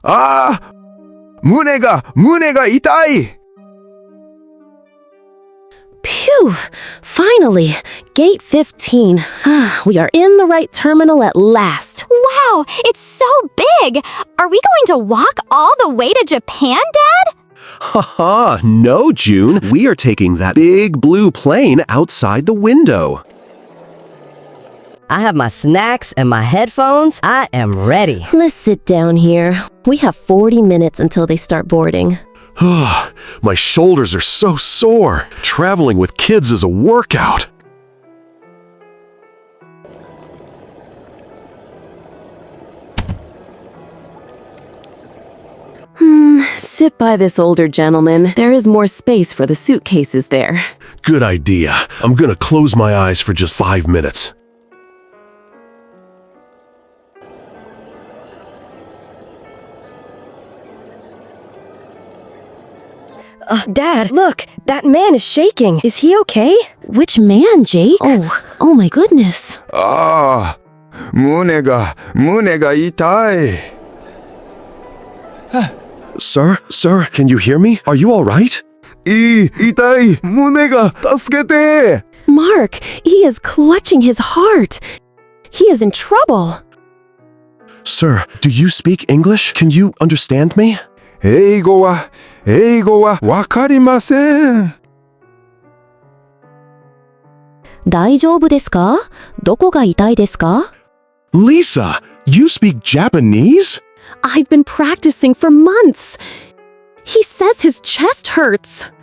ああ、胸が痛い。 Phew! Finally! Gate 15. We are in the right terminal at last. Wow, it's so big! Are we going to walk all the way to Japan, Dad? Haha, no, June. We are taking that big blue plane outside the window. I have my snacks and my headphones. I am ready. Let's sit down here. We have 40 minutes until they start boarding. My shoulders are so sore. Traveling with kids is a workout. Sit by this older gentleman. There is more space for the suitcases there. Good idea. I'm gonna close my eyes for just 5 minutes. Dad, look, that man is shaking. Is he okay? Which man, Jake? Oh my goodness. ああ、胸が痛い。 Sir, can you hear me? Are you all right? 痛い。胸が助けて。 Mark, he is clutching his heart. He is in trouble. Sir, do you speak English? Can you understand me? 英語はわかりません。大丈夫ですか？どこが痛いですか？ Lisa, you speak Japanese? I've been practicing for months. He says his chest hurts.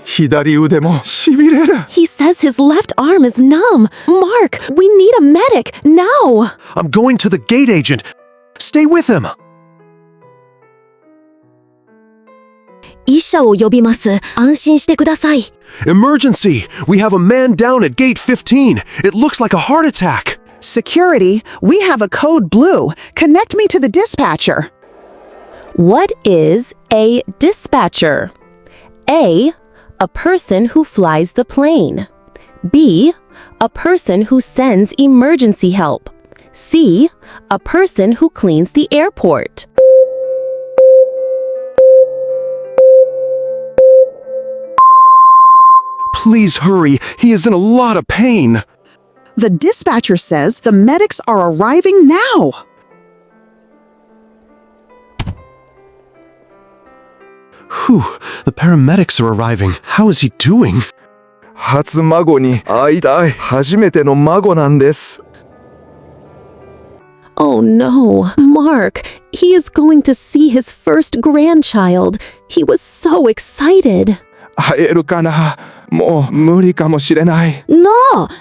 左腕もしびれる。 He says his left arm is numb. Mark, we need a medic now. I'm going to the gate agent. Stay with him. 医者を呼びます。安心してください。 Emergency! We have a man down at gate 15. It looks like a heart attack. Security, we have a code blue. Connect me to the dispatcher. What is a dispatcher? A person who flies the plane. B, a person who sends emergency help. C, a person who cleans the airport. Please hurry. He is in a lot of pain. The dispatcher says the medics are arriving now. Whew, the paramedics are arriving. How is he doing? 初孫に会いたい。初めての孫なんです。 Oh no, Mark. He is going to see his first grandchild. He was so excited. 会えるかな？もう無理かもしれない。 No!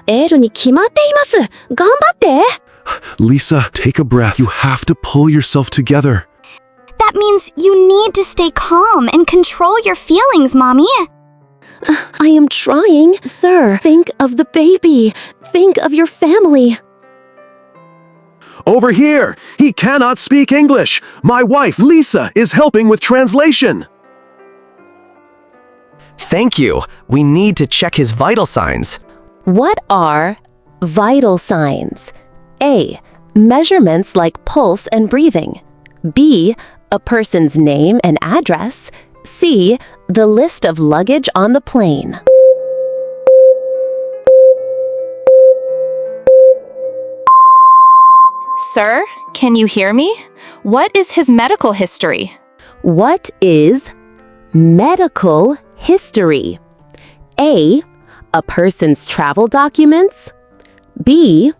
会えるに決まっています。頑張って。 Lisa, take a breath. You have to pull yourself together. That means you need to stay calm and control your feelings, Mommy. I am trying. Sir, think of the baby. Think of your family. Over here! He cannot speak English. My wife, Lisa, is helping with translation. Thank you. We need to check his vital signs. What are vital signs? A. Measurements like pulse and breathing. B. A person's name and address. C. The list of luggage on the plane. Sir, can you hear me? What is his medical history? What is medical history? A. A person's travel documents. B.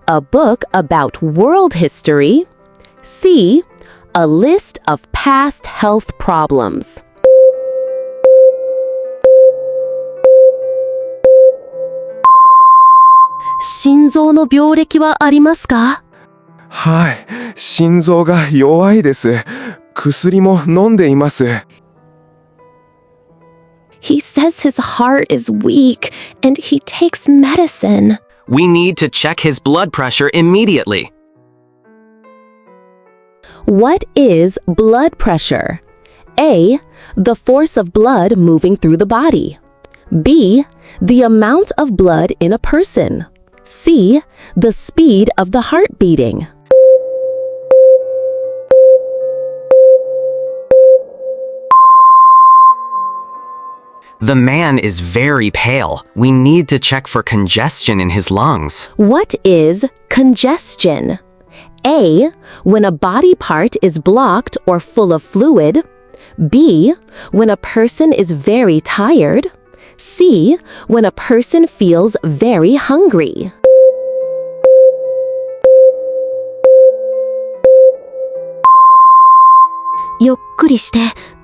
A book about world history. C. A list of past health problems. Shinzo no byoreki wa arimasu ka? はい、心臓が弱いです。薬も飲んでいます。 He says his heart is weak and he takes medicine. We need to check his blood pressure immediately. What is blood pressure? A. The force of blood moving through the body. B. The amount of blood in a person. C. The speed of the heart beating. The man is very pale. We need to check for congestion in his lungs. What is congestion? A. When a body part is blocked or full of fluid. B. When a person is very tired. C. When a person feels very hungry. ゆっくりして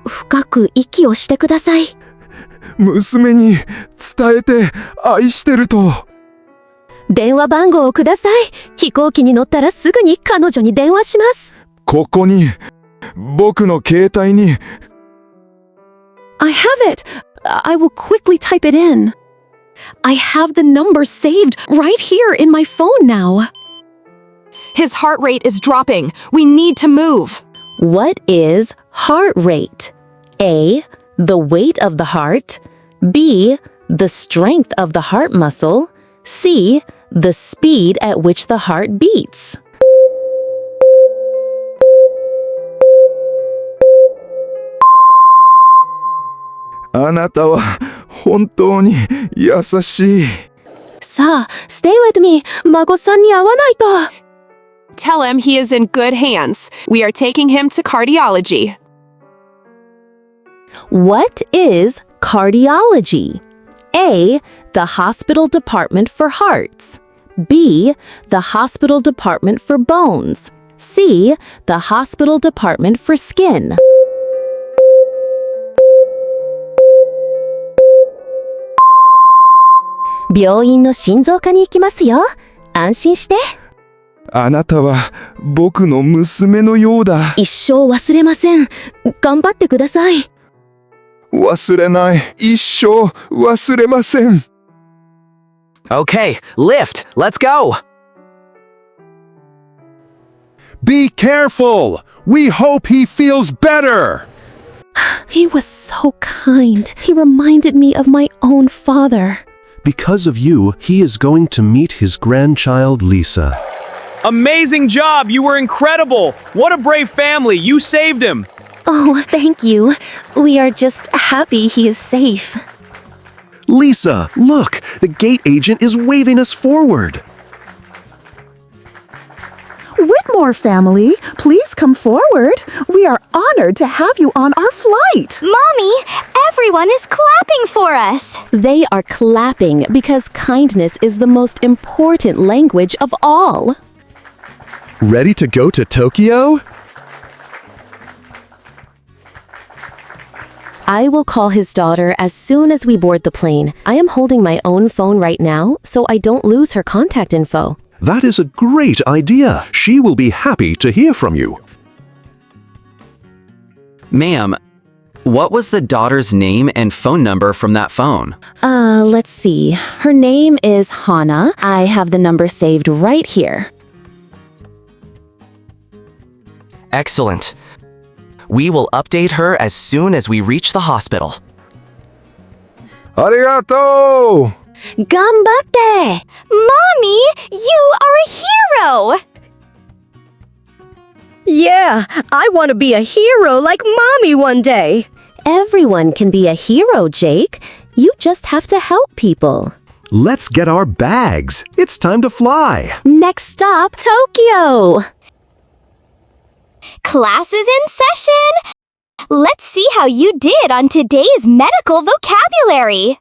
深く息をしてください。娘に伝えて愛してると。電話番号をください。飛行機に乗ったらすぐに彼女に電話します。ここに、僕の携帯に。I have it. I will quickly type it in. I have the number saved right here in my phone now. His heart rate is dropping. We need to move. What is heart rate? A. The weight of the heart. B. The strength of the heart muscle. C. The speed at which the heart beats. あなたは本当に優しい。さあ、stay with me. 孫さんに会わないと。Tell him he is in good hands. We are taking him to cardiology. What is cardiology? A. The hospital department for hearts. B. The hospital department for bones. C. The hospital department for skin. 病院の心臓科に行きますよ。安心して。あなたは僕の娘のようだ。一生忘れません。頑張ってください。忘れない。一生忘れません。Okay, lift. Let's go. Be careful! We hope he feels better! He was so kind. He reminded me of my own father. Because of you, he is going to meet his grandchild Lisa. Amazing job! You were incredible! What a brave family! You saved him! Oh, thank you. We are just happy he is safe. Lisa, look! The gate agent is waving us forward. Whitmore family, please come forward. We are honored to have you on our flight. Mommy, everyone is clapping for us. They are clapping because kindness is the most important language of all. Ready to go to Tokyo? I will call his daughter as soon as we board the plane. I am holding my own phone right now, so I don't lose her contact info. That is a great idea. She will be happy to hear from you. Ma'am, what was the daughter's name and phone number from that phone? Let's see. Her name is Hana. I have the number saved right here. Excellent. We will update her as soon as we reach the hospital. ありがとう。頑張って! Mommy, you are a hero. Yeah, I want to be a hero like Mommy one day. Everyone can be a hero, Jake. You just have to help people. Let's get our bags. It's time to fly. Next stop, Tokyo! Class is in session. Let's see how you did on today's medical vocabulary.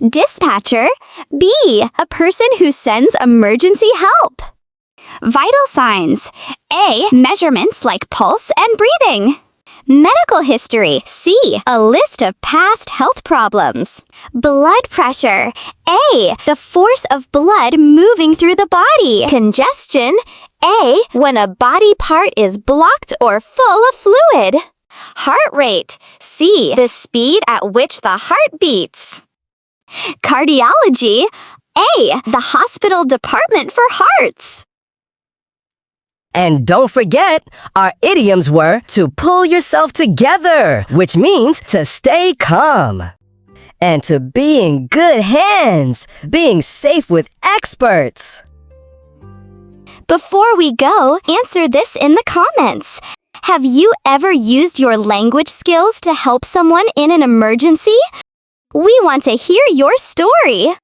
Dispatcher. B. A person who sends emergency help. Vital signs. A. Measurements like pulse and breathing. Medical history. C. A list of past health problems. Blood pressure. A. The force of blood moving through the body. Congestion. A. When a body part is blocked or full of fluid. Heart rate. C. The speed at which the heart beats. Cardiology. A. The hospital department for hearts. And don't forget, our idioms were to pull yourself together, which means to stay calm. And to be in good hands, being safe with experts. Before we go, answer this in the comments. Have you ever used your language skills to help someone in an emergency? We want to hear your story.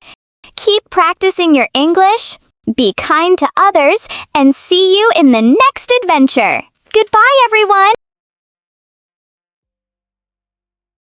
Keep practicing your English, be kind to others, and see you in the next adventure. Goodbye, everyone!